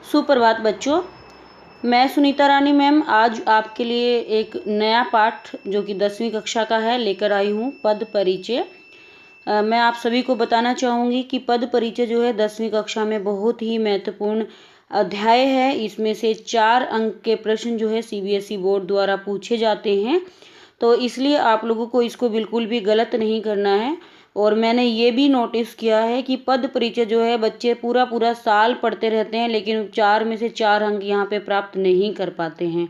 सुप्रभात बच्चों, मैं सुनीता रानी मैम आज आपके लिए एक नया पाठ जो कि 10वीं कक्षा का है लेकर आई हूँ, पद परिचय। मैं आप सभी को बताना चाहूँगी कि पद परिचय जो है 10वीं कक्षा में बहुत ही महत्वपूर्ण अध्याय है। इसमें से 4 अंक के प्रश्न जो है सीबीएसई बोर्ड द्वारा पूछे जाते हैं, तो इसलिए आप लोगों को इसको बिल्कुल भी गलत नहीं करना है। और मैंने ये भी नोटिस किया है कि पद परिचय जो है बच्चे पूरा पूरा साल पढ़ते रहते हैं, लेकिन 4 में से 4 अंक यहाँ पे प्राप्त नहीं कर पाते हैं।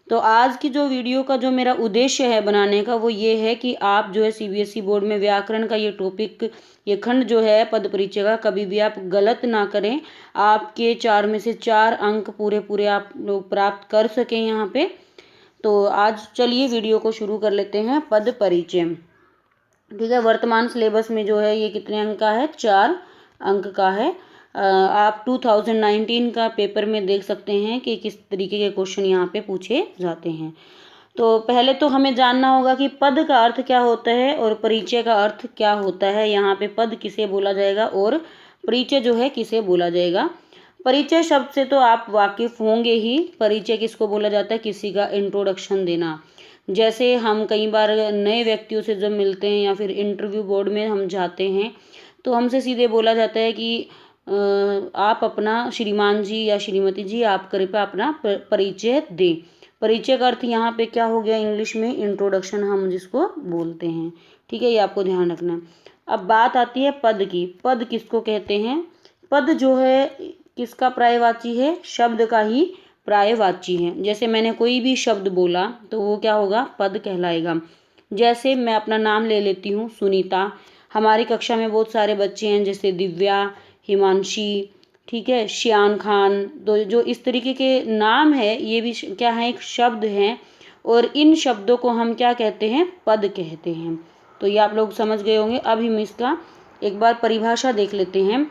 तो आज की जो वीडियो का जो मेरा उद्देश्य है बनाने का वो ये है कि आप जो है सीबीएसई बोर्ड में व्याकरण का ये टॉपिक, ये खंड जो है पद परिचय का, कभी भी आप गलत ना करें। आपके 4 में से 4 अंक पूरे पूरे आप लोग प्राप्त कर सकें यहाँ पे। तो आज चलिए वीडियो को शुरू कर लेते हैं। पद परिचय, ठीक है। वर्तमान सिलेबस में जो है ये कितने अंक का है? 4 अंक का है। आप 2019 का पेपर में देख सकते हैं कि किस तरीके के क्वेश्चन यहाँ पे पूछे जाते हैं। तो पहले तो हमें जानना होगा कि पद का अर्थ क्या होता है और परिचय का अर्थ क्या होता है। यहाँ पे पद किसे बोला जाएगा और परिचय जो है किसे बोला जाएगा। परिचय शब्द से तो आप वाकिफ होंगे ही। परिचय किसको बोला जाता है? किसी का इंट्रोडक्शन देना। जैसे हम कई बार नए व्यक्तियों से जब मिलते हैं या फिर इंटरव्यू बोर्ड में हम जाते हैं तो हमसे सीधे बोला जाता है कि आप अपना श्रीमान जी या श्रीमती जी आप कृपया अपना परिचय दें। परिचय का अर्थ यहाँ पे क्या हो गया? इंग्लिश में इंट्रोडक्शन हम जिसको बोलते हैं, ठीक है। ये आपको ध्यान रखना। अब बात आती है पद की। पद किसको कहते हैं? पद जो है किसका पर्यायवाची है? शब्द का ही पर्यायवाची है। जैसे मैंने कोई भी शब्द बोला तो वो क्या होगा? पद कहलाएगा। जैसे मैं अपना नाम ले लेती हूँ सुनीता। हमारी कक्षा में बहुत सारे बच्चे हैं जैसे दिव्या, हिमांशी, ठीक है, शियान खान। तो जो इस तरीके के नाम है ये भी क्या है? एक शब्द हैं। और इन शब्दों को हम क्या कहते हैं? पद कहते हैं। तो ये आप लोग समझ गए होंगे। अब हम इसका एक बार परिभाषा देख लेते हैं।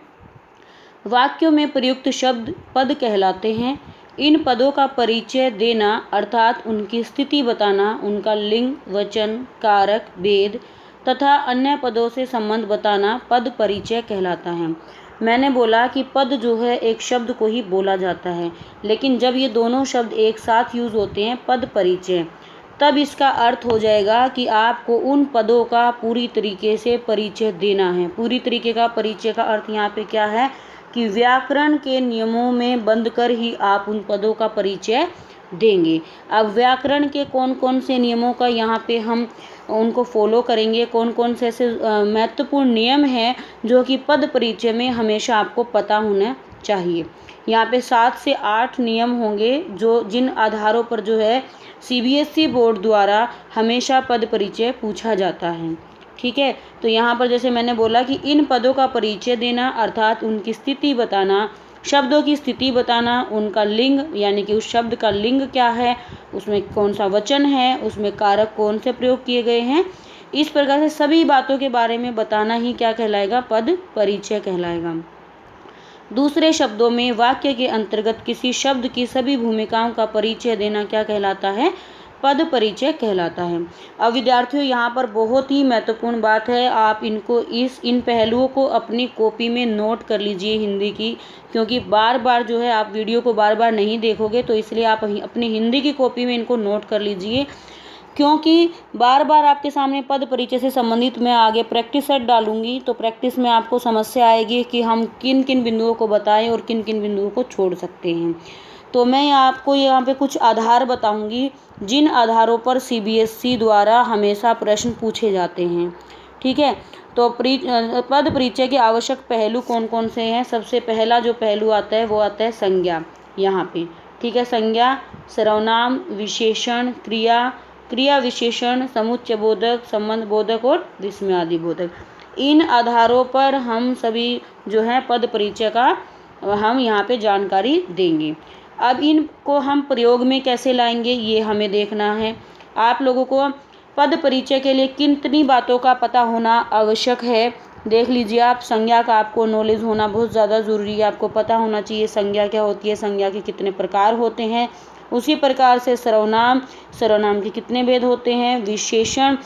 वाक्यों में प्रयुक्त शब्द पद कहलाते हैं। इन पदों का परिचय देना अर्थात उनकी स्थिति बताना, उनका लिंग, वचन, कारक, भेद तथा अन्य पदों से संबंध बताना पद परिचय कहलाता है। मैंने बोला कि पद जो है एक शब्द को ही बोला जाता है, लेकिन जब ये दोनों शब्द एक साथ यूज होते हैं पद परिचय, तब इसका अर्थ हो जाएगा कि आपको उन पदों का पूरी तरीके से परिचय देना है। पूरी तरीके का परिचय का अर्थ यहाँ पे क्या है कि व्याकरण के नियमों में बंधकर ही आप उन पदों का परिचय देंगे। अब व्याकरण के कौन कौन से नियमों का यहाँ पे हम उनको फॉलो करेंगे, कौन कौन से ऐसे महत्वपूर्ण नियम हैं जो कि पद परिचय में हमेशा आपको पता होना चाहिए। यहाँ पे 7 से 8 नियम होंगे जो जिन आधारों पर जो है सीबीएसई बोर्ड द्वारा हमेशा पद परिचय पूछा जाता है, ठीक है। तो यहाँ पर जैसे मैंने बोला कि इन पदों का परिचय देना अर्थात उनकी स्थिति बताना, शब्दों की स्थिति बताना, उनका लिंग यानी कि उस शब्द का लिंग क्या है, उसमें कौन सा वचन है, उसमें कारक कौन से प्रयोग किए गए हैं, इस प्रकार से सभी बातों के बारे में बताना ही क्या कहलाएगा? पद परिचय कहलाएगा। दूसरे शब्दों में वाक्य के अंतर्गत किसी शब्द की सभी भूमिकाओं का परिचय देना क्या कहलाता है? पद परिचय कहलाता है। अब विद्यार्थियों यहाँ पर बहुत ही महत्वपूर्ण बात है, आप इनको इन पहलुओं को अपनी कॉपी में नोट कर लीजिए हिंदी की, क्योंकि बार बार जो है आप वीडियो को बार बार नहीं देखोगे, तो इसलिए आप अपनी हिंदी की कॉपी में इनको नोट कर लीजिए। क्योंकि बार बार आपके सामने पद परिचय से संबंधित मैं आगे प्रैक्टिस सेट डालूंगी, तो प्रैक्टिस में आपको समस्या आएगी कि हम किन किन बिंदुओं को बताएं और किन किन बिंदुओं को छोड़ सकते हैं। तो मैं आपको यहाँ पे कुछ आधार बताऊंगी जिन आधारों पर सीबीएसई द्वारा हमेशा प्रश्न पूछे जाते हैं, ठीक है। तो पद परिचय के आवश्यक पहलू कौन कौन से हैं? सबसे पहला जो पहलू आता है वो आता है संज्ञा, यहाँ पे, ठीक है। संज्ञा, सर्वनाम, विशेषण, क्रिया, क्रिया विशेषण, समुच्चय बोधक, संबंध बोधक और विस्मयादि बोधक। इन आधारों पर हम सभी जो है पद परिचय का हम यहाँ पे जानकारी देंगे। अब इनको हम प्रयोग में कैसे लाएंगे ये हमें देखना है। आप लोगों को पद परिचय के लिए कितनी बातों का पता होना आवश्यक है देख लीजिए आप। संज्ञा का आपको नॉलेज होना बहुत ज़्यादा ज़रूरी है। आपको पता होना चाहिए संज्ञा क्या होती है, संज्ञा के कितने प्रकार होते हैं। उसी प्रकार से सर्वनाम, सर्वनाम के कितने भेद होते हैं। विशेषण,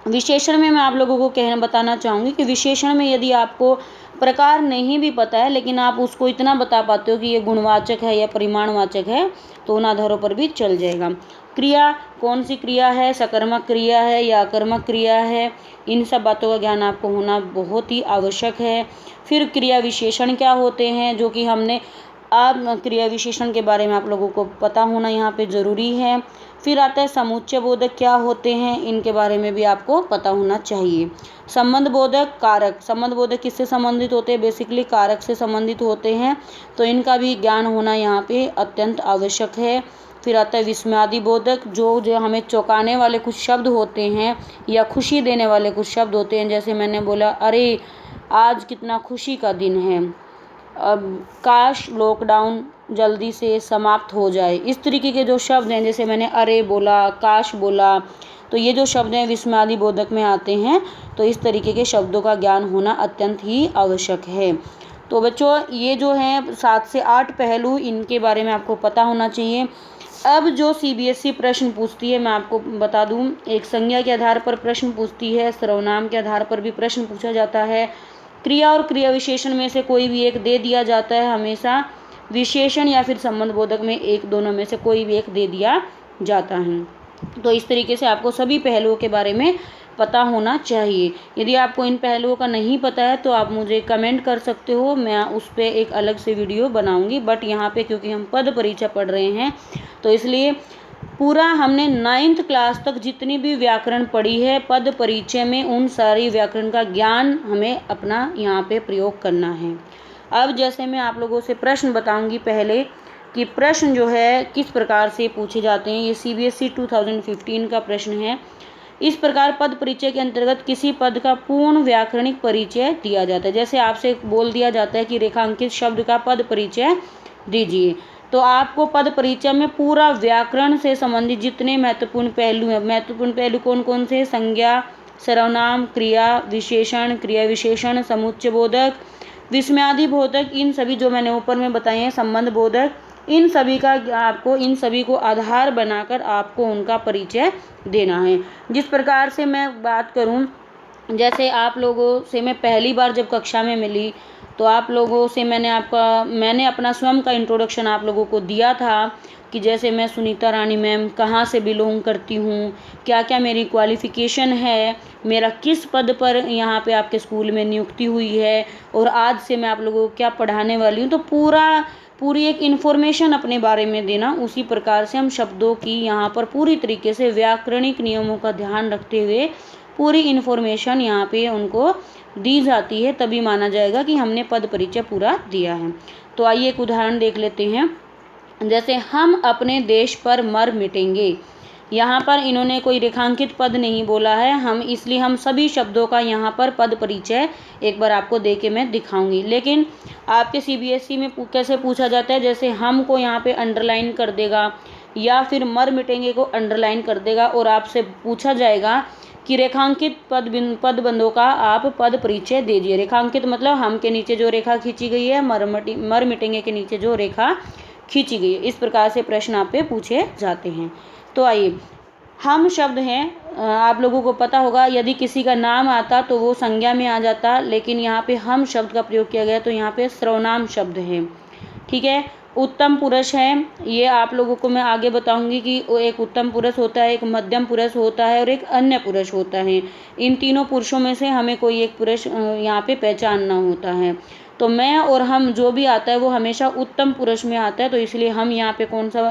विशेषण में मैं आप लोगों को बताना चाहूँगी कि विशेषण में यदि आपको प्रकार नहीं भी पता है लेकिन आप उसको इतना बता पाते हो कि ये गुणवाचक है या परिमाणवाचक है, तो उन आधारों पर भी चल जाएगा। क्रिया, कौन सी क्रिया है, सकर्मक क्रिया है या अकर्मक क्रिया है, इन सब बातों का ज्ञान आपको होना बहुत ही आवश्यक है। फिर क्रिया विशेषण क्या होते हैं, जो कि हमने अब क्रिया विशेषण के बारे में आप लोगों को पता होना यहाँ पे ज़रूरी है। फिर आता है समुच्चय बोधक क्या होते हैं, इनके बारे में भी आपको पता होना चाहिए। संबंध बोधक, कारक, संबंध बोधक किससे संबंधित होते हैं, बेसिकली कारक से संबंधित होते हैं, तो इनका भी ज्ञान होना यहाँ पे अत्यंत आवश्यक है। फिर आता है विस्मयादि बोधक, जो हमें चौंकाने वाले कुछ शब्द होते हैं या खुशी देने वाले कुछ शब्द होते हैं, जैसे मैंने बोला अरे आज कितना खुशी का दिन है, अब काश लॉकडाउन जल्दी से समाप्त हो जाए, इस तरीके के जो शब्द हैं, जैसे मैंने अरे बोला, काश बोला, तो ये जो शब्द हैं विस्मयादि बोधक में आते हैं। तो इस तरीके के शब्दों का ज्ञान होना अत्यंत ही आवश्यक है। तो बच्चों ये जो हैं 7 से 8 पहलू, इनके बारे में आपको पता होना चाहिए। अब जो सीबीएसई प्रश्न पूछती है मैं आपको बता दूं, एक संज्ञा के आधार पर प्रश्न पूछती है, सर्वनाम के आधार पर भी प्रश्न पूछा जाता है, क्रिया और क्रिया विशेषण में से कोई भी एक दे दिया जाता है, हमेशा विशेषण या फिर संबंध बोधक में एक दोनों में से कोई भी एक दे दिया जाता है। तो इस तरीके से आपको सभी पहलुओं के बारे में पता होना चाहिए। यदि आपको इन पहलुओं का नहीं पता है तो आप मुझे कमेंट कर सकते हो, मैं उस पर एक अलग से वीडियो बनाऊंगी। बट यहाँ पे क्योंकि हम पद परीक्षा पढ़ रहे हैं तो इसलिए पूरा हमने 9th क्लास तक जितनी भी व्याकरण पढ़ी है पद परिचय में, उन सारी व्याकरण का ज्ञान हमें अपना यहाँ पे प्रयोग करना है। अब जैसे मैं आप लोगों से प्रश्न बताऊंगी पहले कि प्रश्न जो है किस प्रकार से पूछे जाते हैं। ये सीबीएसई 2015 का प्रश्न है। इस प्रकार पद परिचय के अंतर्गत किसी पद का पूर्ण व्याकरणिक परिचय दिया जाता है। जैसे आपसे बोल दिया जाता है कि रेखांकित शब्द का पद परिचय दीजिए, तो आपको पद परिचय में पूरा व्याकरण से संबंधित जितने महत्वपूर्ण पहलू हैं, महत्वपूर्ण पहलू कौन कौन से, संज्ञा, सर्वनाम, क्रिया विशेषण, क्रिया विशेषण, समुच्चय बोधक, विस्मयादि बोधक, इन सभी जो मैंने ऊपर में बताए हैं, संबंध बोधक, इन सभी का आपको, इन सभी को आधार बनाकर आपको उनका परिचय देना है। जिस प्रकार से मैं बात करूं, जैसे आप लोगों से मैं पहली बार जब कक्षा में मिली तो आप लोगों से मैंने अपना स्वयं का इंट्रोडक्शन आप लोगों को दिया था कि जैसे मैं सुनीता रानी मैम कहाँ से बिलोंग करती हूँ, क्या क्या मेरी क्वालिफ़िकेशन है, मेरा किस पद पर यहाँ पे आपके स्कूल में नियुक्ति हुई है और आज से मैं आप लोगों को क्या पढ़ाने वाली हूँ। तो पूरी एक इन्फॉर्मेशन अपने बारे में देना। उसी प्रकार से हम शब्दों की यहाँ पर पूरी तरीके से व्याकरणिक नियमों का ध्यान रखते हुए पूरी इन्फॉर्मेशन यहाँ पे उनको दी जाती है, तभी माना जाएगा कि हमने पद परिचय पूरा दिया है। तो आइए एक उदाहरण देख लेते हैं। जैसे हम अपने देश पर मर मिटेंगे, यहाँ पर इन्होंने कोई रेखांकित पद नहीं बोला है, इसलिए हम सभी शब्दों का यहाँ पर पद परिचय एक बार आपको दे के मैं दिखाऊंगी। लेकिन आपके सीबीएसई में कैसे पूछा जाता है, जैसे हम को यहाँ पे अंडरलाइन कर देगा या फिर मर मिटेंगे को अंडरलाइन कर देगा और आपसे पूछा जाएगा कि रेखांकित पद बंधों का आप पद परिचय दीजिए। रेखांकित मतलब हम के नीचे जो रेखा खींची गई है, मर मिटेंगे के नीचे जो रेखा खींची गई है। इस प्रकार से प्रश्न आप पे पूछे जाते हैं। तो आइए, हम शब्द हैं, आप लोगों को पता होगा यदि किसी का नाम आता तो वो संज्ञा में आ जाता, लेकिन यहाँ पे हम शब्द का प्रयोग किया गया तो यहाँ पे सर्वनाम शब्द है। ठीक है, उत्तम पुरुष है, ये आप लोगों को मैं आगे बताऊंगी कि एक उत्तम पुरुष होता है, एक मध्यम पुरुष होता है और एक अन्य पुरुष होता है। इन तीनों पुरुषों में से हमें कोई एक पुरुष यहाँ पे पहचानना होता है। तो मैं और हम जो भी आता है वो हमेशा उत्तम पुरुष में आता है, तो इसलिए हम यहाँ पे कौन सा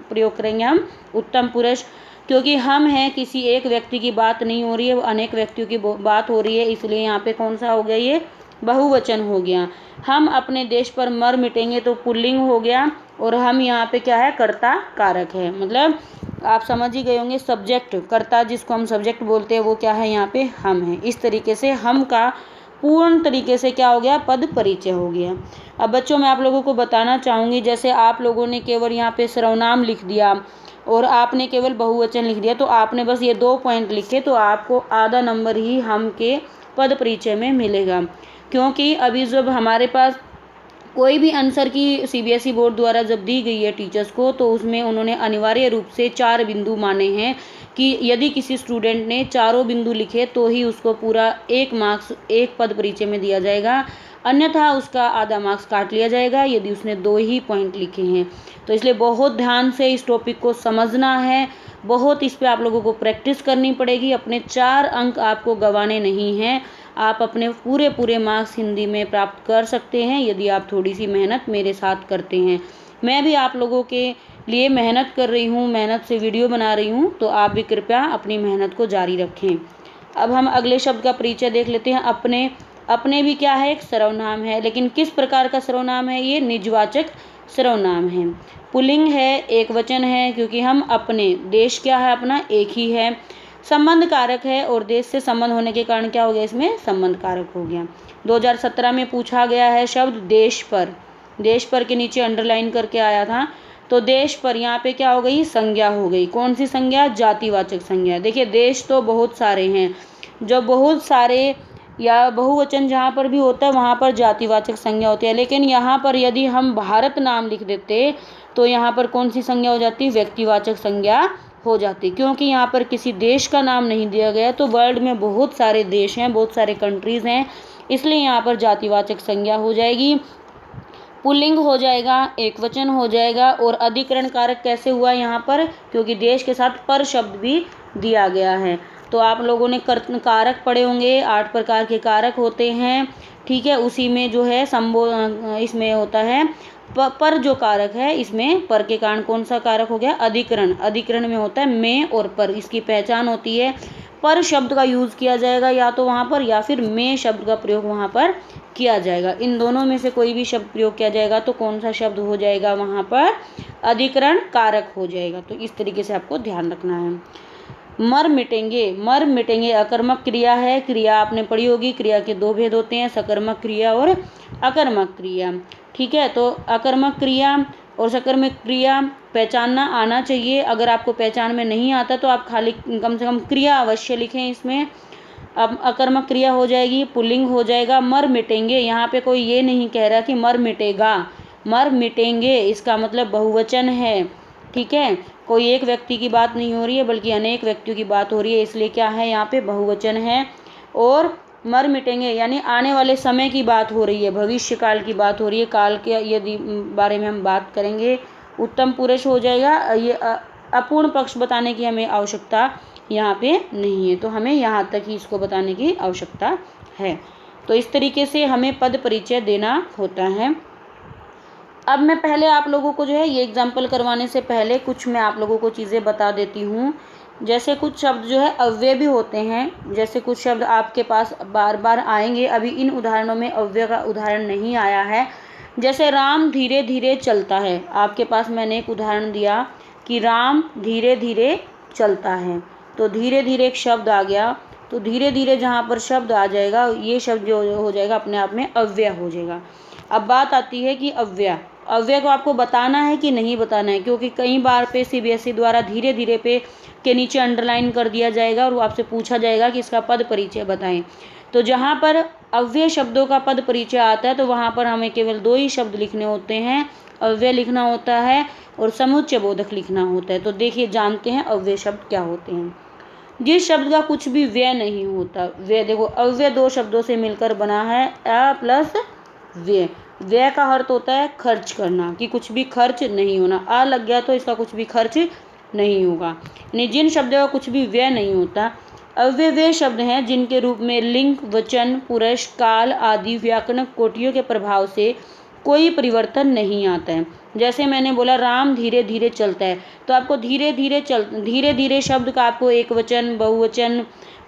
प्रयोग करेंगे, हम उत्तम पुरुष। क्योंकि हम हैं, किसी एक व्यक्ति की बात नहीं हो रही है, वो अनेक व्यक्तियों की बात हो रही है, इसलिए यहाँ पे कौन सा हो गया, ये बहुवचन हो गया। हम अपने देश पर मर मिटेंगे तो पुल्लिंग हो गया, और हम यहाँ पे क्या है, कर्ता कारक है। मतलब आप समझ ही गए होंगे, सब्जेक्ट, कर्ता जिसको हम सब्जेक्ट बोलते हैं वो क्या है, यहाँ पे हम हैं। इस तरीके से हम का पूर्ण तरीके से क्या हो गया, पद परिचय हो गया। अब बच्चों मैं आप लोगों को बताना चाहूँगी, जैसे आप लोगों ने केवल यहाँ पे सर्वनाम लिख दिया और आपने केवल बहुवचन लिख दिया, तो आपने बस ये 2 पॉइंट लिखे तो आपको आधा नंबर ही हम के पद परिचय में मिलेगा। क्योंकि अभी जब हमारे पास कोई भी आंसर की सीबीएसई बोर्ड द्वारा जब दी गई है टीचर्स को, तो उसमें उन्होंने अनिवार्य रूप से 4 बिंदु माने हैं कि यदि किसी स्टूडेंट ने चारों बिंदु लिखे तो ही उसको पूरा 1 मार्क्स एक पद परिचय में दिया जाएगा, अन्यथा उसका आधा मार्क्स काट लिया जाएगा यदि उसने 2 ही पॉइंट लिखे हैं। तो इसलिए बहुत ध्यान से इस टॉपिक को समझना है, बहुत इस पे आप लोगों को प्रैक्टिस करनी पड़ेगी। अपने 4 अंक आपको गंवाने नहीं हैं। आप अपने पूरे मार्क्स हिंदी में प्राप्त कर सकते हैं यदि आप थोड़ी सी मेहनत मेरे साथ करते हैं। मैं भी आप लोगों के लिए मेहनत कर रही हूँ, मेहनत से वीडियो बना रही हूँ, तो आप भी कृपया अपनी मेहनत को जारी रखें। अब हम अगले शब्द का परिचय देख लेते हैं। अपने। अपने भी क्या है? एक सर्वनाम है, लेकिन किस प्रकार का सर्वनाम है? ये निजवाचक सर्वनाम है। पुल्लिंग है, एक वचन है, क्योंकि हम अपने, देश क्या है अपना? एक ही है। संबंध कारक है और देश से संबंध होने के कारण क्या हो गया? इसमें संबंध कारक हो गया। 2017 में पूछा गया है शब्द देश पर। देश पर के नीचे अंडरलाइन करके आया था, तो देश पर यहाँ पे क्या हो गई? संज्ञा हो गई। कौन सी संज्ञा? जातिवाचक संज्ञा। देखिए देश तो बहुत सारे हैं, जो बहुत सारे या बहुवचन जहाँ पर भी होता है वहाँ पर जातिवाचक संज्ञा होती है, लेकिन यहाँ पर यदि हम भारत नाम लिख देते तो यहाँ पर कौन सी संज्ञा हो जाती? व्यक्तिवाचक संज्ञा हो जाती, क्योंकि यहाँ पर किसी देश का नाम नहीं दिया गया। तो वर्ल्ड में बहुत सारे देश हैं, बहुत सारे कंट्रीज़ हैं, इसलिए यहाँ पर जातिवाचक संज्ञा हो जाएगी। पुल्लिंग हो जाएगा, एक वचन हो जाएगा। और अधिकरण कारक कैसे हुआ यहाँ पर? क्योंकि देश के साथ पर शब्द भी दिया गया है। तो आप लोगों ने कारक पढ़े होंगे, 8 प्रकार के कारक होते हैं, ठीक है। उसी में जो है इसमें होता है पर जो कारक है, इसमें पर के कारण कौन सा कारक हो गया? अधिकरण। अधिकरण में होता है में और पर, इसकी पहचान होती है। पर शब्द का यूज़ किया जाएगा या तो वहाँ पर, या फिर में शब्द का प्रयोग वहाँ पर किया जाएगा। इन दोनों में से कोई भी शब्द प्रयोग किया जाएगा तो कौन सा शब्द हो जाएगा वहाँ पर? अधिकरण कारक हो जाएगा। तो इस तरीके से आपको ध्यान रखना है। मर मिटेंगे। मर मिटेंगे अकर्मक क्रिया है। क्रिया आपने पढ़ी होगी, क्रिया के 2 भेद होते हैं, सकर्मक क्रिया और अकर्मक क्रिया, ठीक है। तो अकर्मक क्रिया और सकर्मक क्रिया पहचानना आना चाहिए। अगर आपको पहचान में नहीं आता तो आप खाली कम से कम क्रिया अवश्य लिखें इसमें। अब अकर्मक क्रिया हो जाएगी, पुल्लिंग हो जाएगा। मर मिटेंगे, यहाँ पे कोई ये नहीं कह रहा कि मर मिटेगा, मर मिटेंगे इसका मतलब बहुवचन है, ठीक है। कोई एक व्यक्ति की बात नहीं हो रही है बल्कि अनेक व्यक्तियों की बात हो रही है, इसलिए क्या है यहाँ पे? बहुवचन है। और मर मिटेंगे यानी आने वाले समय की बात हो रही है, भविष्य काल की बात हो रही है। काल के यदि बारे में हम बात करेंगे, उत्तम पुरुष हो जाएगा। ये अपूर्ण पक्ष बताने की हमें आवश्यकता यहाँ पे नहीं है, तो हमें यहाँ तक ही इसको बताने की आवश्यकता है। तो इस तरीके से हमें पद परिचय देना होता है। अब मैं पहले आप लोगों को जो है ये एग्जाम्पल करवाने से पहले कुछ मैं आप लोगों को चीज़ें बता देती हूँ। जैसे कुछ शब्द जो है अव्यय भी होते हैं, जैसे कुछ शब्द आपके पास बार बार आएंगे। अभी इन उदाहरणों में अव्यय का उदाहरण नहीं आया है। जैसे राम धीरे धीरे चलता है, आपके पास मैंने एक उदाहरण दिया कि राम धीरे धीरे चलता है, तो धीरे धीरे एक शब्द आ गया। तो धीरे धीरे जहाँ पर शब्द आ जाएगा, ये शब्द जो हो जाएगा अपने आप में अव्यय हो जाएगा। अब बात आती है कि अव्यय को आपको बताना है कि नहीं बताना है, क्योंकि कई बार पे सीबीएसई द्वारा धीरे धीरे पे के नीचे अंडरलाइन कर दिया जाएगा और आपसे पूछा जाएगा कि इसका पद परिचय बताएं। तो जहाँ पर अव्यय शब्दों का पद परिचय आता है तो वहाँ पर हमें केवल 2 ही शब्द लिखने होते हैं, अव्यय लिखना होता है और समुच्चय बोधक लिखना होता है। तो देखिए जानते हैं अव्यय शब्द क्या होते हैं। जिस शब्द का कुछ भी व्यय नहीं होता, व्यय देखो अव्यय 2 शब्दों से मिलकर बना है, अ प्लस व्यय। व्यय का अर्थ होता है खर्च करना, कि कुछ भी खर्च नहीं होना। आ लग गया तो इसका कुछ भी खर्च नहीं होगा। यानी जिन शब्दों का कुछ भी व्यय नहीं होता। अव्यय वे शब्द हैं जिनके रूप में लिंग, वचन, पुरुष, काल आदि व्याकरणिक कोटियों के प्रभाव से कोई परिवर्तन नहीं आता है। जैसे मैंने बोला राम धीरे धीरे चलता है, तो आपको धीरे धीरे शब्द का आपको एक वचन, बहुवचन,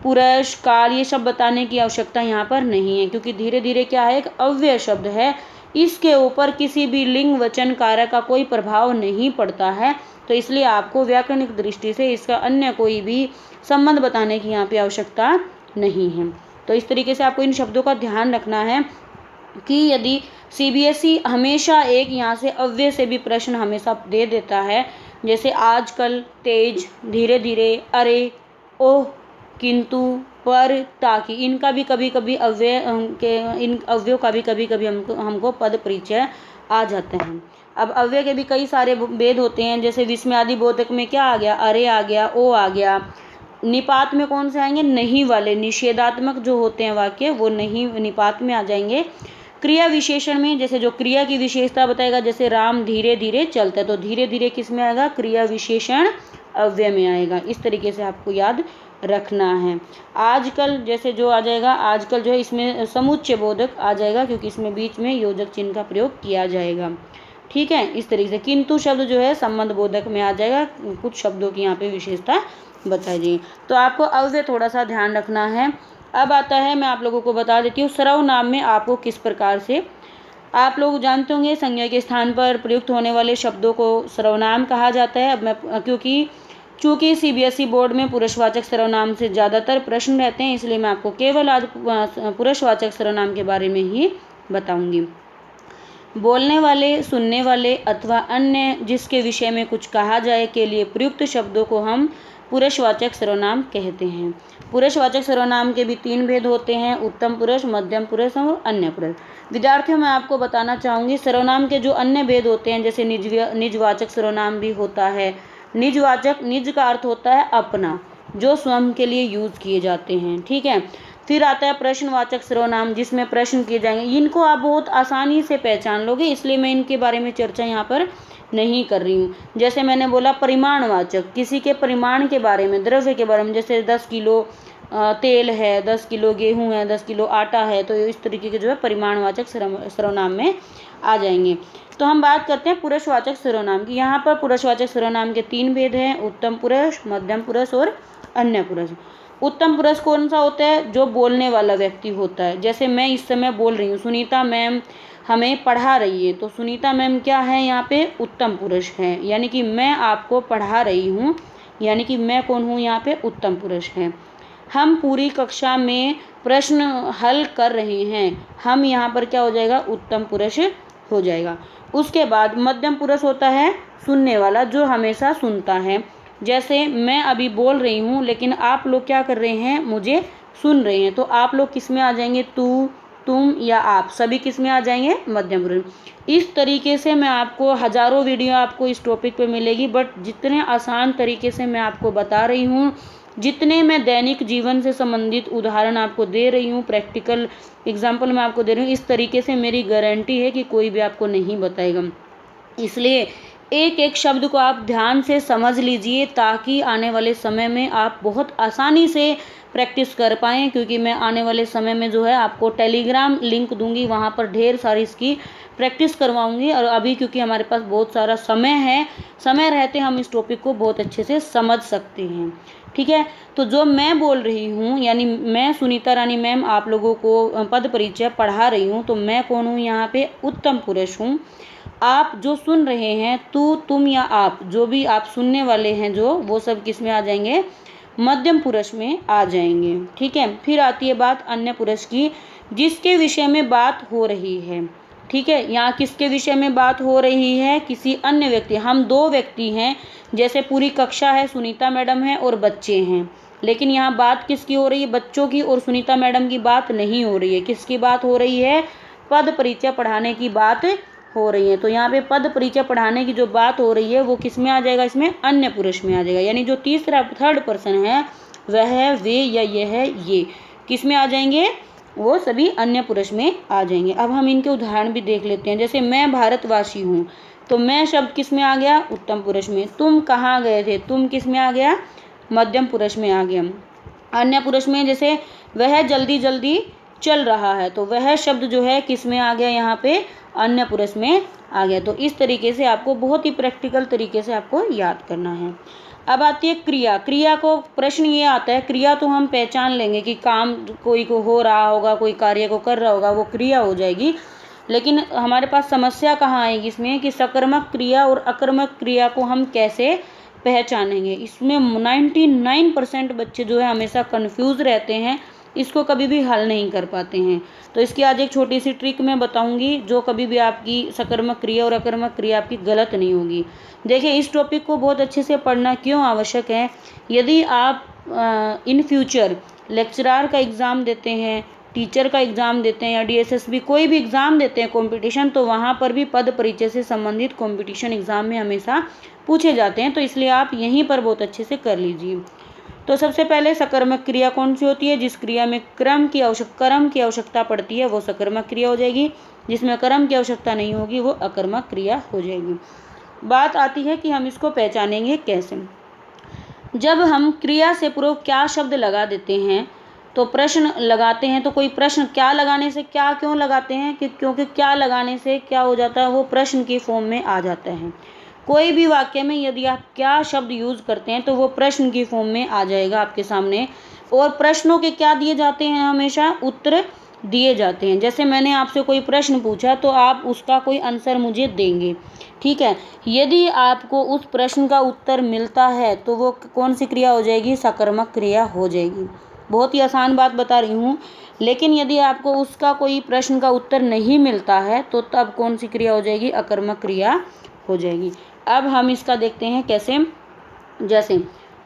पुरुष, काल ये सब बताने की आवश्यकता यहाँ पर नहीं है, क्योंकि धीरे धीरे क्या है? एक अव्यय शब्द है। इसके ऊपर किसी भी लिंग, वचन, कारक का कोई प्रभाव नहीं पड़ता है, तो इसलिए आपको व्याकरणिक दृष्टि से इसका अन्य कोई भी संबंध बताने की यहाँ पे आवश्यकता नहीं है। तो इस तरीके से आपको इन शब्दों का ध्यान रखना है कि यदि सीबीएसई हमेशा एक यहाँ से अव्यय से भी प्रश्न हमेशा दे देता है, जैसे आजकल, तेज, धीरे धीरे, अरे, ओह, किंतु, पर, ताकि, इनका भी कभी कभी अव्यय इन अव्ययों का भी कभी कभी हमको पद परिचय आ जाते हैं। अब अव्यय के भी कई सारे भेद होते हैं, जैसे विस्मयादि बोधक में क्या आ गया, अरे आ गया, ओ आ गया। निपात में कौन से आएंगे, नहीं वाले, निषेधात्मक जो होते हैं वाक्य वो नहीं निपात में आ जाएंगे। क्रिया विशेषण में जैसे जो क्रिया की विशेषता बताएगा, जैसे राम धीरे धीरे चलता है, तो धीरे धीरे किस में आएगा, क्रिया विशेषण अव्यय में आएगा। इस तरीके से आपको याद रखना है। आजकल जैसे जो आ जाएगा, आजकल जो है इसमें समुच्चय बोधक आ जाएगा, क्योंकि इसमें बीच में योजक चिन्ह का प्रयोग किया जाएगा। ठीक है, इस तरीके से किंतु शब्द जो है संबंध बोधक में आ जाएगा। कुछ शब्दों की यहाँ पे विशेषता बताई जाएगी, तो आपको अव्यय थोड़ा सा ध्यान रखना है। अब आता है, मैं आप लोगों को बता देती हूँ सर्वनाम में आपको किस प्रकार से, आप लोग जानते होंगे संज्ञा के स्थान पर प्रयुक्त होने वाले शब्दों को सर्वनाम कहा जाता है। अब मैं चूँकि सीबीएसई बोर्ड में पुरुषवाचक सर्वनाम से ज़्यादातर प्रश्न रहते हैं, इसलिए मैं आपको केवल आज पुरुषवाचक सर्वनाम के बारे में ही बताऊंगी। बोलने वाले, सुनने वाले अथवा अन्य जिसके विषय में कुछ कहा जाए के लिए प्रयुक्त शब्दों को हम पुरुषवाचक सर्वनाम कहते हैं। पुरुषवाचक सर्वनाम के भी 3 भेद होते हैं, उत्तम पुरुष, मध्यम पुरुष और अन्य पुरुष। विद्यार्थियों, मैं आपको बताना चाहूँगी सर्वनाम के जो अन्य भेद होते हैं, जैसे निजवाचक सर्वनाम भी होता है। निजवाचक, निज का अर्थ होता है अपना, जो स्वयं के लिए यूज किए जाते हैं। ठीक है, फिर आता है प्रश्नवाचक सर्वनाम, जिसमें प्रश्न किए जाएंगे। इनको आप बहुत आसानी से पहचान लोगे, इसलिए मैं इनके बारे में चर्चा यहाँ पर नहीं कर रही हूँ। जैसे मैंने बोला परिमाणवाचक, किसी के परिमाण के बारे में, द्रव्य के बारे में, जैसे 10 किलो तेल है, 10 किलो गेहूँ है, 10 किलो आटा है, तो इस तरीके के जो है परिमाणवाचक सर्वनाम में आ जाएंगे। तो हम बात करते हैं पुरुषवाचक सर्वनाम की। यहाँ पर पुरुषवाचक सर्वनाम के 3 भेद हैं, उत्तम पुरुष, मध्यम पुरुष और अन्य पुरुष। उत्तम पुरुष कौन सा होता है, जो बोलने वाला व्यक्ति होता है। जैसे मैं इस समय बोल रही हूँ, सुनीता मैम हमें पढ़ा रही है, तो सुनीता मैम क्या है, यहाँ पे उत्तम पुरुष है, यानी कि मैं आपको पढ़ा रही हूँ, यानी कि मैं कौन हूँ, यहाँ पे उत्तम पुरुष है। हम पूरी कक्षा में प्रश्न हल कर रहे हैं, हम यहाँ पर क्या हो जाएगा, उत्तम पुरुष हो जाएगा। उसके बाद मध्यम पुरुष होता है सुनने वाला, जो हमेशा सुनता है। जैसे मैं अभी बोल रही हूँ, लेकिन आप लोग क्या कर रहे हैं, मुझे सुन रहे हैं, तो आप लोग किस में आ जाएंगे, तू, तुम या आप, सभी किस में आ जाएंगे, मध्यम पुरुष। इस तरीके से मैं आपको हजारों वीडियो आपको इस टॉपिक पे मिलेगी, बट जितने आसान तरीके से मैं आपको बता रही हूँ, जितने मैं दैनिक जीवन से संबंधित उदाहरण आपको दे रही हूँ, प्रैक्टिकल एग्जाम्पल मैं आपको दे रही हूँ, इस तरीके से मेरी गारंटी है कि कोई भी आपको नहीं बताएगा। इसलिए एक एक शब्द को आप ध्यान से समझ लीजिए, ताकि आने वाले समय में आप बहुत आसानी से प्रैक्टिस कर पाएँ। क्योंकि मैं आने वाले समय में जो है आपको टेलीग्राम लिंक दूंगी, वहाँ पर ढेर सारी इसकी प्रैक्टिस करवाऊंगी। और अभी क्योंकि हमारे पास बहुत सारा समय है, समय रहते हम इस टॉपिक को बहुत अच्छे से समझ सकते हैं। ठीक है, तो जो मैं बोल रही हूँ, यानी मैं सुनीता रानी मैम आप लोगों को पद परिचय पढ़ा रही हूँ, तो मैं कौन हूँ, यहाँ पे उत्तम पुरुष हूँ। आप जो सुन रहे हैं, तू, तुम या आप, जो भी आप सुनने वाले हैं जो, वो सब किस में आ जाएंगे, मध्यम पुरुष में आ जाएंगे। ठीक है, फिर आती है बात अन्य पुरुष की, जिसके विषय में बात हो रही है। ठीक है, यहाँ किसके विषय में बात हो रही है, किसी अन्य व्यक्ति, हम 2 व्यक्ति हैं, जैसे पूरी कक्षा है, सुनीता मैडम है और बच्चे हैं, लेकिन यहाँ बात किसकी हो रही है, बच्चों की और सुनीता मैडम की बात नहीं हो रही है। किसकी बात हो रही है, पद परिचय पढ़ाने की बात हो रही है। तो यहाँ पे पद परिचय पढ़ाने की जो बात हो रही है, वो किस में आ जाएगा, इसमें अन्य पुरुष में आ जाएगा। यानी जो थर्ड पर्सन है, वह, वे या यह, ये किस में आ जाएंगे, वो सभी अन्य पुरुष में आ जाएंगे। अब हम इनके उदाहरण भी देख लेते हैं। जैसे मैं भारतवासी हूँ, तो मैं शब्द किस में आ गया, उत्तम पुरुष में। तुम कहाँ गए थे, तुम किस में आ गया, मध्यम पुरुष में आ गया। अन्य पुरुष में जैसे वह जल्दी जल्दी चल रहा है, तो वह शब्द जो है किस में आ गया, यहाँ पे अन्य पुरुष में आ गया। तो इस तरीके से आपको बहुत ही प्रैक्टिकल तरीके से आपको याद करना है। अब आती है क्रिया। क्रिया को प्रश्न ये आता है, क्रिया तो हम पहचान लेंगे कि काम कोई को हो रहा होगा, कोई कार्य को कर रहा होगा, वो क्रिया हो जाएगी। लेकिन हमारे पास समस्या कहाँ आएगी इसमें, कि सकर्मक क्रिया और अकर्मक क्रिया को हम कैसे पहचानेंगे। इसमें 99% बच्चे जो है हमेशा कंफ्यूज रहते हैं, इसको कभी भी हल नहीं कर पाते हैं। तो इसकी आज एक छोटी सी ट्रिक मैं बताऊंगी, जो कभी भी आपकी सकर्मक क्रिया और अकर्मक क्रिया आपकी गलत नहीं होगी। देखिए, इस टॉपिक को बहुत अच्छे से पढ़ना क्यों आवश्यक है। यदि आप इन फ्यूचर लेक्चरार का एग्ज़ाम देते हैं, टीचर का एग्ज़ाम देते हैं या DSSB कोई भी एग्ज़ाम देते हैं कंपटीशन, तो वहाँ पर भी पद परिचय से संबंधित कंपटीशन एग्ज़ाम में हमेशा पूछे जाते हैं। तो इसलिए आप यहीं पर बहुत अच्छे से कर लीजिए। तो सबसे पहले सकर्मक क्रिया कौन सी होती है? जिस क्रिया में क्रम की आवश्यकता पड़ती है वो सकर्मक क्रिया हो जाएगी, जिसमें कर्म की आवश्यकता नहीं होगी वो अकर्मक क्रिया हो जाएगी। बात आती है कि हम इसको पहचानेंगे कैसे। जब हम क्रिया से पूर्व क्या शब्द लगा देते हैं, तो प्रश्न लगाते हैं, तो कोई प्रश्न क्या लगाने से क्या क्यों लगाते हैं कि क्योंकि क्या लगाने से क्या हो जाता है, वो प्रश्न की फॉर्म में आ जाता है। कोई भी वाक्य में यदि आप क्या शब्द यूज़ करते हैं तो वो प्रश्न की फॉर्म में आ जाएगा आपके सामने। और प्रश्नों के क्या दिए जाते हैं? हमेशा उत्तर दिए जाते हैं। जैसे मैंने आपसे कोई प्रश्न पूछा तो आप उसका कोई आंसर मुझे देंगे, ठीक है। यदि आपको उस प्रश्न का उत्तर मिलता है तो वो कौन सी क्रिया हो जाएगी? सकर्मक क्रिया हो जाएगी। बहुत ही आसान बात बता रही हूँ। लेकिन यदि आपको उसका कोई प्रश्न का उत्तर नहीं मिलता है तो तब कौन सी क्रिया हो जाएगी? अकर्मक क्रिया हो जाएगी। अब हम इसका देखते हैं कैसे। जैसे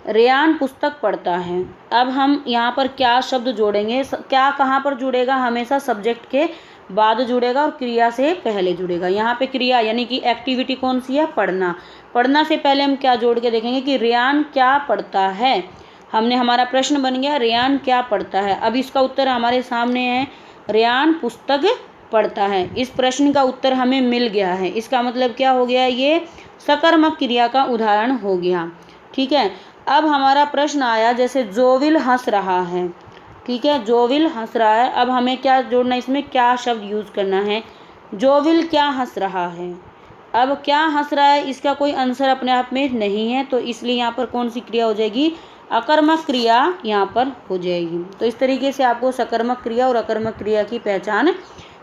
रेयान पुस्तक पढ़ता है, अब हम यहाँ पर क्या शब्द जोड़ेंगे? क्या कहाँ पर जुड़ेगा? हमेशा सब्जेक्ट के बाद जुड़ेगा और क्रिया से पहले जुड़ेगा। यहाँ पे क्रिया यानी कि एक्टिविटी कौन सी है? पढ़ना। पढ़ना से पहले हम क्या जोड़ के देखेंगे कि रेयान क्या पढ़ता है। हमने हमारा प्रश्न बन गया रेयान क्या पढ़ता है। अब इसका उत्तर हमारे सामने है, रेयान पुस्तक पढ़ता है। इस प्रश्न का उत्तर हमें मिल गया है। इसका मतलब क्या हो गया? ये सकर्मक क्रिया का उदाहरण हो गया, ठीक है। अब हमारा प्रश्न आया जैसे जोविल हंस रहा है, ठीक है, जोविल हंस रहा है। अब हमें क्या जोड़ना, इसमें क्या शब्द यूज़ करना है? जोविल क्या हंस रहा है। अब क्या हंस रहा है, इसका कोई आंसर अपने आप में नहीं है, तो इसलिए यहाँ पर कौन सी क्रिया हो जाएगी? अकर्मक क्रिया यहाँ पर हो जाएगी। तो इस तरीके से आपको सकर्मक क्रिया और अकर्मक क्रिया की पहचान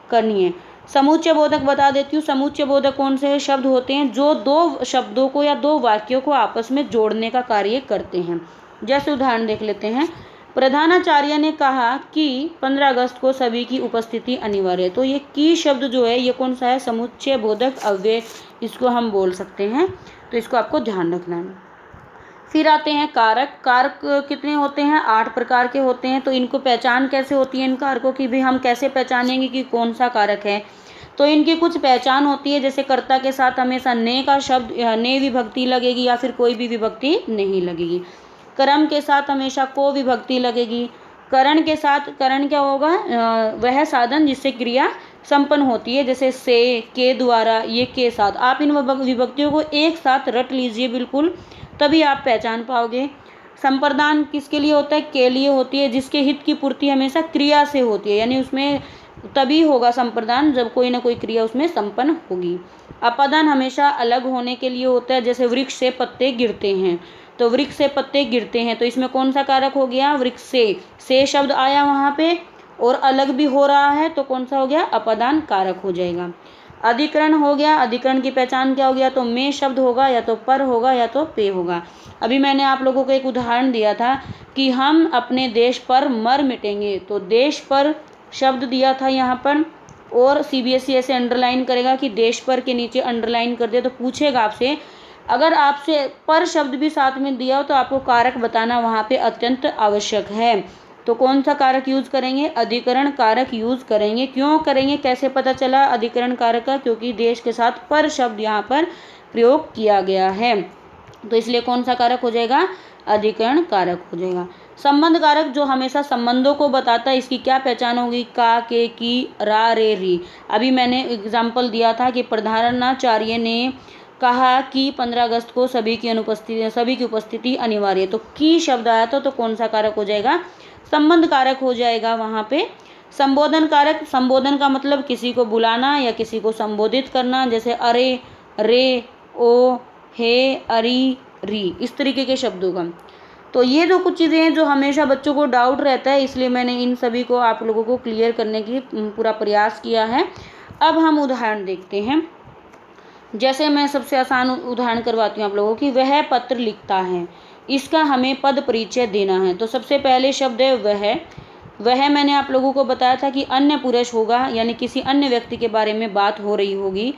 करनी है। समुच्चय बोधक बता देती हूँ। समुच्चय बोधक कौन से शब्द होते हैं? जो दो शब्दों को या दो वाक्यों को आपस में जोड़ने का कार्य करते हैं। जैसे उदाहरण देख लेते हैं। प्रधानाचार्य ने कहा कि 15 अगस्त को सभी की उपस्थिति अनिवार्य है। तो ये की शब्द जो है ये कौन सा है? समुच्चय बोधक अव्यय, इसको हम बोल सकते हैं। तो इसको आपको ध्यान रखना है। फिर आते हैं कारक। कारक कितने होते हैं? 8 प्रकार के होते हैं। तो इनको पहचान कैसे होती है इन कारकों की भी? हम कैसे पहचानेंगे कि कौन सा कारक है? तो इनकी कुछ पहचान होती है। जैसे कर्ता के साथ हमेशा ने का शब्द ने विभक्ति लगेगी या फिर कोई भी विभक्ति नहीं लगेगी। कर्म के साथ हमेशा को विभक्ति लगेगी। करण के साथ, करण क्या होगा? वह साधन जिससे क्रिया संपन्न होती है, जैसे से, के द्वारा, ये के साथ। आप इन विभक्तियों को एक साथ रट लीजिए बिल्कुल, तभी आप पहचान पाओगे। संप्रदान किसके लिए होता है? के लिए होती है, जिसके हित की पूर्ति हमेशा क्रिया से होती है, यानी उसमें तभी होगा संप्रदान जब कोई ना कोई क्रिया उसमें संपन्न होगी। अपादान हमेशा अलग होने के लिए होता है। जैसे वृक्ष से पत्ते गिरते हैं, तो वृक्ष से पत्ते गिरते हैं, तो इसमें कौन सा कारक हो गया? वृक्ष से शब्द आया वहाँ पे और अलग भी हो रहा है, तो कौन सा हो गया? अपादान कारक हो जाएगा। अधिकरण हो गया। अधिकरण की पहचान क्या हो गया? तो में शब्द होगा, या तो पर होगा, या तो पे होगा। अभी मैंने आप लोगों को एक उदाहरण दिया था कि हम अपने देश पर मर मिटेंगे, तो देश पर शब्द दिया था यहाँ पर, और CBSE ऐसे अंडरलाइन करेगा कि देश पर के नीचे अंडरलाइन कर दे, तो पूछेगा आपसे। अगर आपसे पर शब्द भी साथ में दिया हो तो आपको कारक बताना वहाँ पे अत्यंत आवश्यक है। तो कौन सा कारक यूज़ करेंगे? अधिकरण कारक यूज़ करेंगे। क्यों करेंगे? कैसे पता चला अधिकरण कारक का? क्योंकि देश के साथ पर शब्द यहाँ पर प्रयोग किया गया है, तो इसलिए कौन सा कारक हो जाएगा? अधिकरण कारक हो जाएगा। संबंध कारक जो हमेशा संबंधों को बताता है, इसकी क्या पहचान होगी? का, के, की, रा, रे, री। अभी मैंने एग्जाम्पल दिया था कि प्रधानाचार्य ने कहा कि 15 अगस्त को सभी की उपस्थिति अनिवार्य है, तो की शब्द आया था, तो कौन सा कारक हो जाएगा? संबंध कारक हो जाएगा वहाँ पे। संबोधन कारक, संबोधन का मतलब किसी को बुलाना या किसी को संबोधित करना, जैसे अरे, रे, ओ, हे, अरी, री, इस तरीके के शब्दों का। तो ये जो कुछ चीज़ें हैं जो हमेशा बच्चों को डाउट रहता है, इसलिए मैंने इन सभी को आप लोगों को क्लियर करने की पूरा प्रयास किया है। अब हम उदाहरण देखते हैं। जैसे मैं सबसे आसान उदाहरण करवाती हूँ आप लोगों की। वह पत्र लिखता है, इसका हमें पद परिचय देना है। तो सबसे पहले शब्द है वह। वह मैंने आप लोगों को बताया था कि अन्य पुरुष होगा, यानी किसी अन्य व्यक्ति के बारे में बात हो रही होगी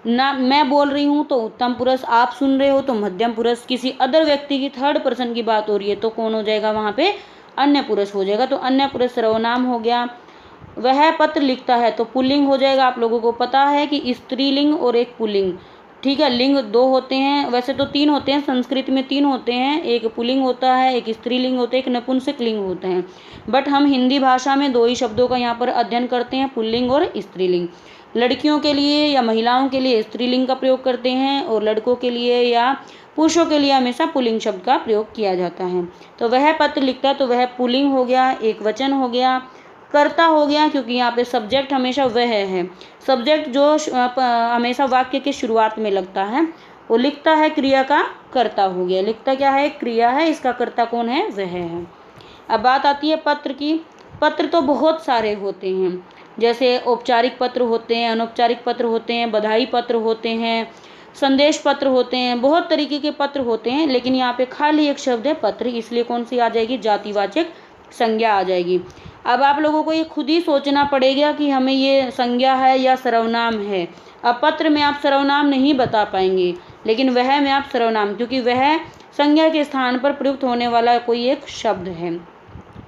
ना। मैं बोल रही हूँ तो उत्तम पुरुष, आप सुन रहे हो तो मध्यम पुरुष, किसी अदर व्यक्ति की थर्ड पर्सन की बात हो रही है तो कौन हो जाएगा वहाँ पे? अन्य पुरुष हो जाएगा, तो अन्य पुरुष सर्वनाम हो गया। वह पत्र लिखता है तो पुल्लिंग हो जाएगा। आप लोगों को पता है कि स्त्रीलिंग और एक पुल्लिंग, ठीक है, लिंग दो होते हैं, वैसे तो तीन होते हैं, संस्कृत में तीन होते हैं, एक पुल्लिंग होता है, एक स्त्रीलिंग होता है, एक नपुंसक लिंग होते हैं। बट हम हिंदी भाषा में दो ही शब्दों का यहाँ पर अध्ययन करते हैं, पुल्लिंग और स्त्रीलिंग। लड़कियों के लिए या महिलाओं के लिए स्त्रीलिंग का प्रयोग करते हैं और लड़कों के लिए या पुरुषों के लिए हमेशा पुल्लिंग शब्द का प्रयोग किया जाता है। तो वह पत्र लिखता है तो वह पुल्लिंग हो गया, एक वचन हो गया। कर्ता हो गया क्योंकि यहाँ पे सब्जेक्ट हमेशा वह है, सब्जेक्ट जो हमेशा वाक्य के शुरुआत में लगता है, वो लिखता है क्रिया का कर्ता हो गया। लिखता क्या है? क्रिया है, इसका कर्ता कौन है? वह है। अब बात आती है पत्र की। पत्र तो बहुत सारे होते हैं, जैसे औपचारिक पत्र होते हैं, अनौपचारिक पत्र होते हैं, बधाई पत्र होते हैं, संदेश पत्र होते हैं, बहुत तरीके के पत्र होते हैं। लेकिन यहाँ पे खाली एक शब्द है पत्र, इसलिए कौन सी आ जाएगी? जातिवाचक संज्ञा आ जाएगी। अब आप लोगों को ये खुद ही सोचना पड़ेगा कि हमें ये संज्ञा है या सर्वनाम है। अब पत्र में आप सर्वनाम नहीं बता पाएंगे, लेकिन वह में आप सर्वनाम, क्योंकि वह संज्ञा के स्थान पर प्रयुक्त होने वाला कोई एक शब्द है।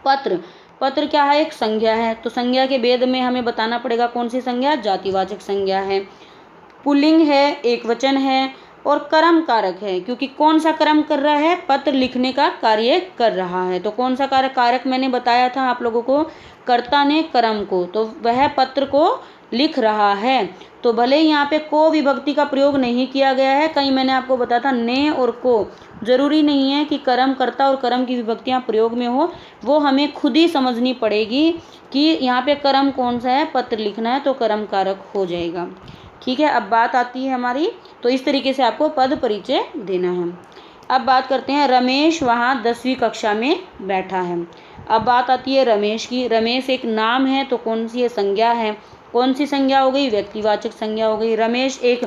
पत्र, पत्र क्या है? एक संज्ञा है, तो संज्ञा के भेद में हमें बताना पड़ेगा कौन सी संज्ञा? जातिवाचक संज्ञा है, पुल्लिंग है, एक वचन है और कर्म कारक है, क्योंकि कौन सा कर्म कर रहा है? पत्र लिखने का कार्य कर रहा है। तो कौन सा कारक मैंने बताया था आप लोगों को? कर्ता ने कर्म को, तो वह पत्र को लिख रहा है। तो भले यहाँ पे को विभक्ति का प्रयोग नहीं किया गया है, कहीं मैंने आपको बताया था ने और को, जरूरी नहीं है कि कर्म कर्ता और कर्म की विभक्तियाँ प्रयोग में हो, वो हमें खुद ही समझनी पड़ेगी कि यहाँ पे कर्म कौन सा है? पत्र लिखना है, तो कर्म कारक हो जाएगा। ठीक है, अब बात आती है हमारी, तो इस तरीके से आपको पद परिचय देना है। अब बात करते हैं, रमेश वहाँ 10वीं कक्षा में बैठा है। अब बात आती है रमेश की। रमेश एक नाम है, तो कौन सी है? संज्ञा है। कौन सी संज्ञा हो गई? व्यक्तिवाचक संज्ञा हो गई। रमेश एक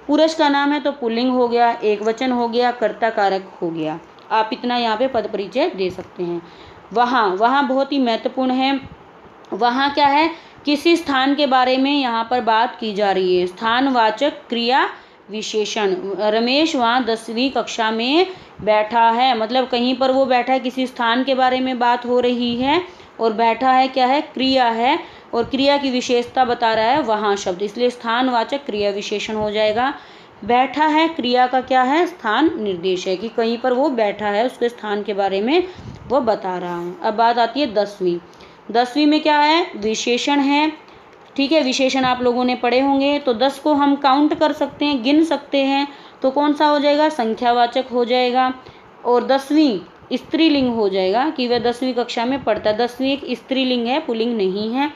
पुरुष का नाम है, तो पुल्लिंग हो गया, एक वचन हो गया, कर्ता कारक हो गया। आप इतना यहाँ पे पद परिचय दे सकते हैं। वहाँ, वहाँ बहुत ही महत्वपूर्ण है। वहाँ क्या है? किसी स्थान के बारे में यहाँ पर बात की जा रही है, स्थानवाचक क्रिया विशेषण। रमेश वहाँ 10वीं कक्षा में बैठा है, मतलब कहीं पर वो बैठा है, किसी स्थान के बारे में बात हो रही है, और बैठा है क्या है? क्रिया है, और क्रिया की विशेषता बता रहा है वहाँ शब्द, इसलिए स्थानवाचक क्रिया विशेषण हो जाएगा। बैठा है क्रिया का क्या है? स्थान निर्देश है, कि कहीं पर वो बैठा है, उसके स्थान के बारे में वो बता रहा है। अब बात आती है 10वीं। 10वीं में क्या है? विशेषण है। ठीक है, विशेषण आप लोगों ने पढ़े होंगे, तो 10 को हम काउंट कर सकते हैं, गिन सकते हैं, तो कौन सा हो जाएगा? संख्यावाचक हो जाएगा। और 10वीं स्त्रीलिंग हो जाएगा, कि वह 10वीं कक्षा में पढ़ता है। 10वीं एक स्त्रीलिंग है, पुल्लिंग नहीं है,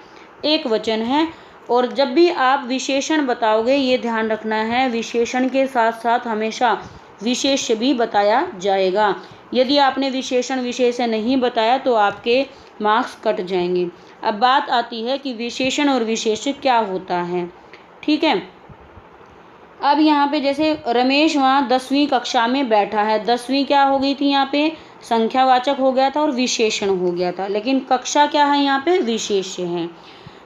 एक वचन है। और जब भी आप विशेषण बताओगे, ये ध्यान रखना है, विशेषण के साथ साथ हमेशा विशेष्य भी बताया जाएगा। यदि आपने विशेषण विशेष्य नहीं बताया तो आपके मार्क्स कट जाएंगे। अब बात आती है कि विशेषण और विशेष्य क्या होता है। ठीक है, अब यहाँ पे जैसे रमेश वहाँ 10वीं कक्षा में बैठा है, 10वीं क्या हो गई थी? यहाँ पे संख्यावाचक हो गया था और विशेषण हो गया था, लेकिन कक्षा क्या है? यहाँ पे विशेष्य है।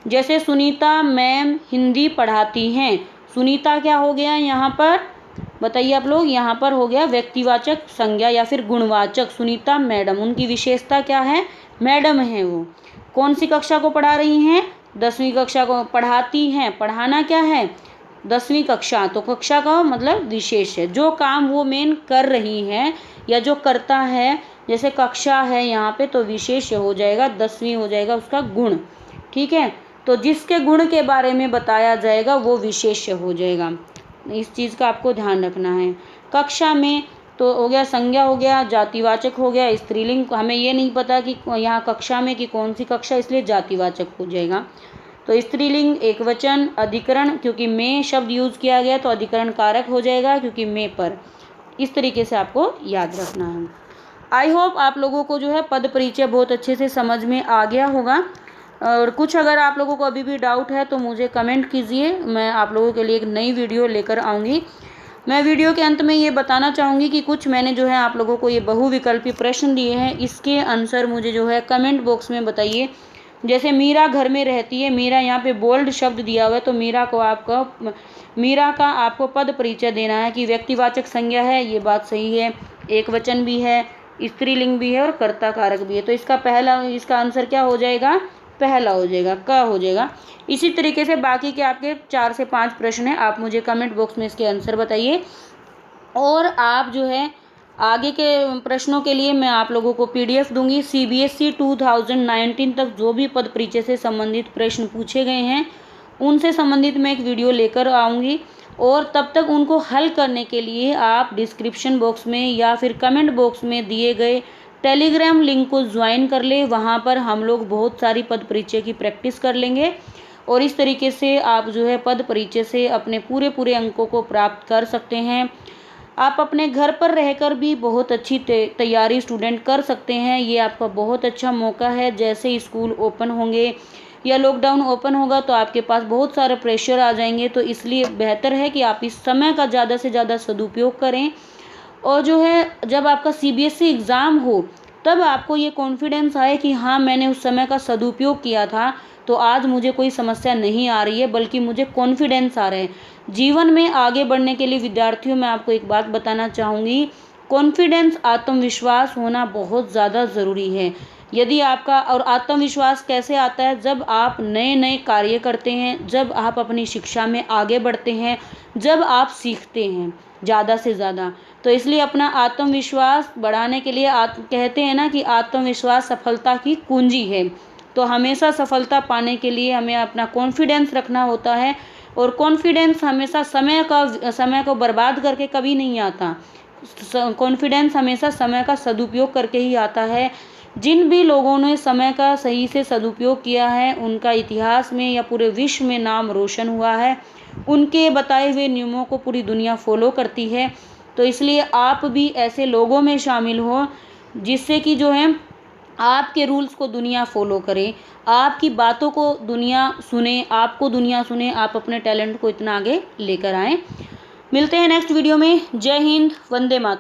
जैसे सुनीता मैम हिंदी पढ़ाती हैं, सुनीता क्या हो गया यहाँ पर? बताइए आप लोग, यहाँ पर हो गया व्यक्तिवाचक संज्ञा या फिर गुणवाचक। सुनीता मैडम, उनकी विशेषता क्या है? मैडम है वो। कौन सी कक्षा को पढ़ा रही हैं? 10वीं कक्षा को पढ़ाती हैं। पढ़ाना क्या है? 10वीं कक्षा, तो कक्षा का मतलब विशेष है, जो काम वो मेन कर रही है या जो करता है, जैसे कक्षा है यहाँ पे, तो विशेष हो जाएगा, 10वीं हो जाएगा उसका गुण। ठीक है, तो जिसके गुण के बारे में बताया जाएगा वो विशेष हो जाएगा, इस चीज़ का आपको ध्यान रखना है। कक्षा में तो हो गया संज्ञा, हो गया जातिवाचक, हो गया स्त्रीलिंग। हमें ये नहीं पता कि यहाँ कक्षा में कि कौन सी कक्षा, इसलिए जातिवाचक हो जाएगा। तो स्त्रीलिंग एक वचन, अधिकरण, क्योंकि में शब्द यूज़ किया गया तो अधिकरण कारक हो जाएगा, क्योंकि में पर। इस तरीके से आपको याद रखना है। आई होप आप लोगों को जो है पद परिचय बहुत अच्छे से समझ में आ गया होगा। और कुछ अगर आप लोगों को अभी भी डाउट है तो मुझे कमेंट कीजिए, मैं आप लोगों के लिए एक नई वीडियो लेकर आऊँगी। मैं वीडियो के अंत में ये बताना चाहूँगी कि कुछ मैंने जो है आप लोगों को ये बहुविकल्पी प्रश्न दिए हैं, इसके आंसर मुझे जो है कमेंट बॉक्स में बताइए। जैसे मीरा घर में रहती है, मीरा यहाँ पे बोल्ड शब्द दिया हुआ है, तो मीरा का आपको पद परिचय देना है कि व्यक्तिवाचक संज्ञा है, ये बात सही है, एक वचन भी है, स्त्रीलिंग भी है और कर्ता कारक भी है। तो इसका आंसर क्या हो जाएगा, पहला हो जाएगा, क हो जाएगा। इसी तरीके से बाकी के आपके 4 से 5 प्रश्न हैं, आप मुझे कमेंट बॉक्स में इसके आंसर बताइए। और आप जो है आगे के प्रश्नों के लिए मैं आप लोगों को PDF दूंगी। CBSE 2019 तक जो भी पद परिचय से संबंधित प्रश्न पूछे गए हैं उनसे संबंधित मैं एक वीडियो लेकर आऊँगी, और तब तक उनको हल करने के लिए आप डिस्क्रिप्शन बॉक्स में या फिर कमेंट बॉक्स में दिए गए टेलीग्राम लिंक को ज्वाइन कर ले। वहाँ पर हम लोग बहुत सारी पद परिचय की प्रैक्टिस कर लेंगे, और इस तरीके से आप जो है पद परिचय से अपने पूरे अंकों को प्राप्त कर सकते हैं। आप अपने घर पर रहकर भी बहुत अच्छी तैयारी स्टूडेंट कर सकते हैं। ये आपका बहुत अच्छा मौका है। जैसे ही स्कूल ओपन होंगे या लॉकडाउन ओपन होगा तो आपके पास बहुत सारे प्रेशर आ जाएंगे, तो इसलिए बेहतर है कि आप इस समय का ज़्यादा से ज़्यादा सदुपयोग करें। और जो है जब आपका CBSE एग्ज़ाम हो तब आपको ये कॉन्फिडेंस आए कि हाँ, मैंने उस समय का सदुपयोग किया था, तो आज मुझे कोई समस्या नहीं आ रही है, बल्कि मुझे कॉन्फिडेंस आ रहा है। जीवन में आगे बढ़ने के लिए विद्यार्थियों, मैं आपको एक बात बताना चाहूँगी, कॉन्फिडेंस, आत्मविश्वास होना बहुत ज़्यादा ज़रूरी है। यदि आपका, और आत्मविश्वास कैसे आता है, जब आप नए नए कार्य करते हैं, जब आप अपनी शिक्षा में आगे बढ़ते हैं, जब आप सीखते हैं ज़्यादा से ज़्यादा। तो इसलिए अपना आत्मविश्वास बढ़ाने के लिए कहते हैं ना कि आत्मविश्वास सफलता की कुंजी है। तो हमेशा सफलता पाने के लिए हमें अपना कॉन्फिडेंस रखना होता है, और कॉन्फिडेंस हमेशा समय को बर्बाद करके कभी नहीं आता। कॉन्फिडेंस हमेशा समय का सदुपयोग करके ही आता है। जिन भी लोगों ने समय का सही से सदुपयोग किया है उनका इतिहास में या पूरे विश्व में नाम रोशन हुआ है। उनके बताए हुए नियमों को पूरी दुनिया फॉलो करती है। तो इसलिए आप भी ऐसे लोगों में शामिल हो जिससे कि जो है आपके रूल्स को दुनिया फॉलो करे, आपकी बातों को दुनिया सुने, आपको दुनिया सुने, आप अपने टैलेंट को इतना आगे लेकर आएँ। मिलते हैं नेक्स्ट वीडियो में। जय हिंद, वंदे मातरम।